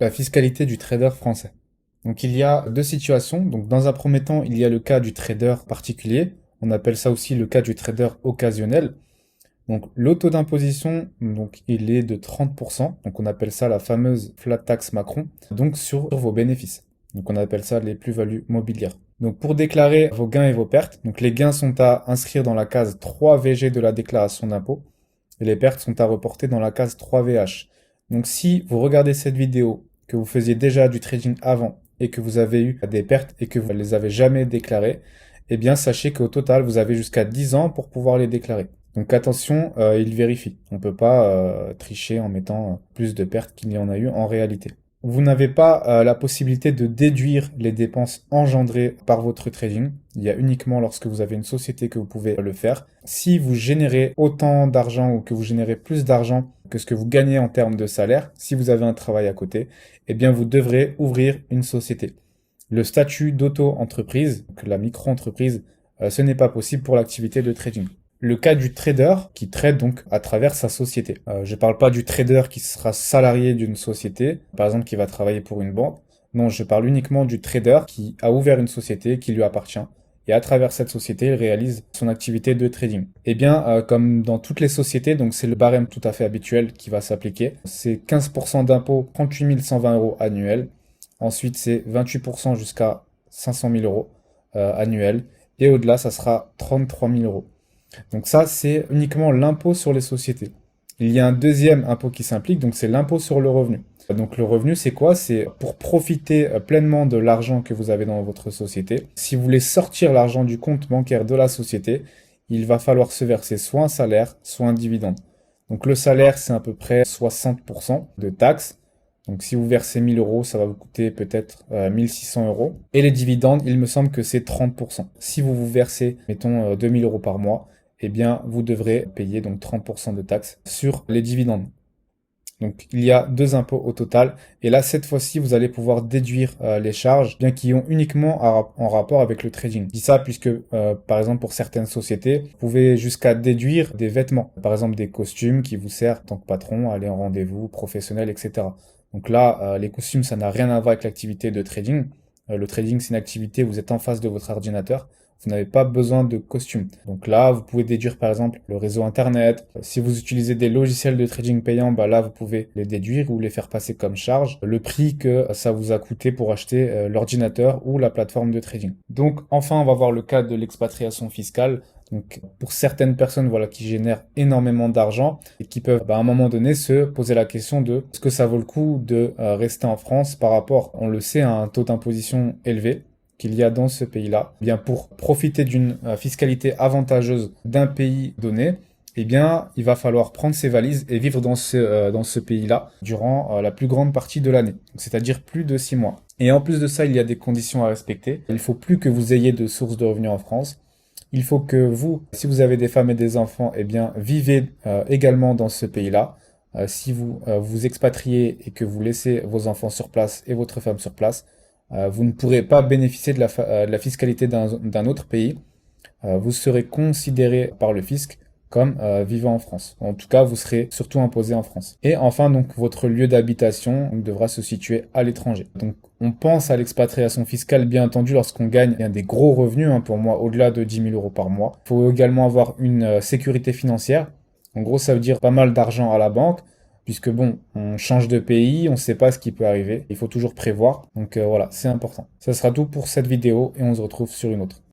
La fiscalité du trader français. Donc il y a deux situations. Donc dans un premier temps, il y a le cas du trader particulier. On appelle ça aussi le cas du trader occasionnel. Donc le taux d'imposition, donc il est de 30%. Donc on appelle ça la fameuse flat tax Macron. Donc sur vos bénéfices. Donc on appelle ça les plus-values mobilières. Donc pour déclarer vos gains et vos pertes, donc les gains sont à inscrire dans la case 3VG de la déclaration d'impôt et les pertes sont à reporter dans la case 3VH. Donc si vous regardez cette vidéo, que vous faisiez déjà du trading avant et que vous avez eu des pertes et que vous ne les avez jamais déclarées, eh bien sachez qu'au total, vous avez jusqu'à 10 ans pour pouvoir les déclarer. Donc attention, il vérifie. On ne peut pas tricher en mettant plus de pertes qu'il y en a eu en réalité. Vous n'avez pas la possibilité de déduire les dépenses engendrées par votre trading. Il y a uniquement lorsque vous avez une société que vous pouvez le faire. Si vous générez autant d'argent ou que vous générez plus d'argent que ce que vous gagnez en termes de salaire, si vous avez un travail à côté, eh bien vous devrez ouvrir une société. Le statut d'auto-entreprise, donc la micro-entreprise, ce n'est pas possible pour l'activité de trading. Le cas du trader qui trade donc à travers sa société. Je ne parle pas du trader qui sera salarié d'une société, par exemple qui va travailler pour une banque. Non, je parle uniquement du trader qui a ouvert une société qui lui appartient. Et à travers cette société, il réalise son activité de trading. Eh bien, comme dans toutes les sociétés, donc c'est le barème tout à fait habituel qui va s'appliquer. C'est 15% d'impôt, 38 120 euros annuels. Ensuite, c'est 28% jusqu'à 500 000 euros annuels. Et au-delà, ça sera 33 000 euros. Donc ça, c'est uniquement l'impôt sur les sociétés. Il y a un deuxième impôt qui s'implique, donc c'est l'impôt sur le revenu. Donc le revenu, c'est quoi? C'est pour profiter pleinement de l'argent que vous avez dans votre société. Si vous voulez sortir l'argent du compte bancaire de la société, il va falloir se verser soit un salaire, soit un dividende. Donc le salaire, c'est à peu près 60% de taxes. Donc si vous versez 1000 euros, ça va vous coûter peut-être 1600 euros. Et les dividendes, il me semble que c'est 30%. Si vous vous versez, mettons, 2000 euros par mois, eh bien, vous devrez payer donc 30% de taxes sur les dividendes. Donc, il y a deux impôts au total. Et là, cette fois-ci, vous allez pouvoir déduire les charges, bien qui ont uniquement en rapport avec le trading. Je dis ça puisque, par exemple, pour certaines sociétés, vous pouvez jusqu'à déduire des vêtements. Par exemple, des costumes qui vous servent en tant que patron à aller en rendez-vous professionnel, etc. Donc là, les costumes, ça n'a rien à voir avec l'activité de trading. Le trading, c'est une activité où vous êtes en face de votre ordinateur. Vous n'avez pas besoin de costume. Donc là, vous pouvez déduire par exemple le réseau internet. Si vous utilisez des logiciels de trading payants, bah là, vous pouvez les déduire ou les faire passer comme charge. Le prix que ça vous a coûté pour acheter l'ordinateur ou la plateforme de trading. Donc enfin, on va voir le cas de l'expatriation fiscale. Donc pour certaines personnes voilà, qui génèrent énormément d'argent et qui peuvent à un moment donné se poser la question de est-ce que ça vaut le coup de rester en France par rapport, on le sait, à un taux d'imposition élevé qu'il y a dans ce pays-là. Eh bien, pour profiter d'une fiscalité avantageuse d'un pays donné, eh bien, il va falloir prendre ses valises et vivre dans ce pays-là durant la plus grande partie de l'année, c'est-à-dire plus de 6 mois. Et en plus de ça, il y a des conditions à respecter. Il ne faut plus que vous ayez de sources de revenus en France. Il faut que vous, si vous avez des femmes et des enfants, eh bien, vivez également dans ce pays-là. Si vous vous expatriez et que vous laissez vos enfants sur place et votre femme sur place, vous ne pourrez pas bénéficier de la fiscalité d'un autre pays. Vous serez considéré par le fisc comme vivant en France. En tout cas, vous serez surtout imposé en France. Et enfin, donc, votre lieu d'habitation devra se situer à l'étranger. Donc, on pense à l'expatriation fiscale, bien entendu, lorsqu'on gagne des gros revenus, hein, pour moi, au-delà de 10 000 euros par mois. Il faut également avoir une sécurité financière. En gros, ça veut dire pas mal d'argent à la banque, puisque bon, on change de pays, on ne sait pas ce qui peut arriver. Il faut toujours prévoir. Donc voilà, c'est important. Ça sera tout pour cette vidéo et on se retrouve sur une autre.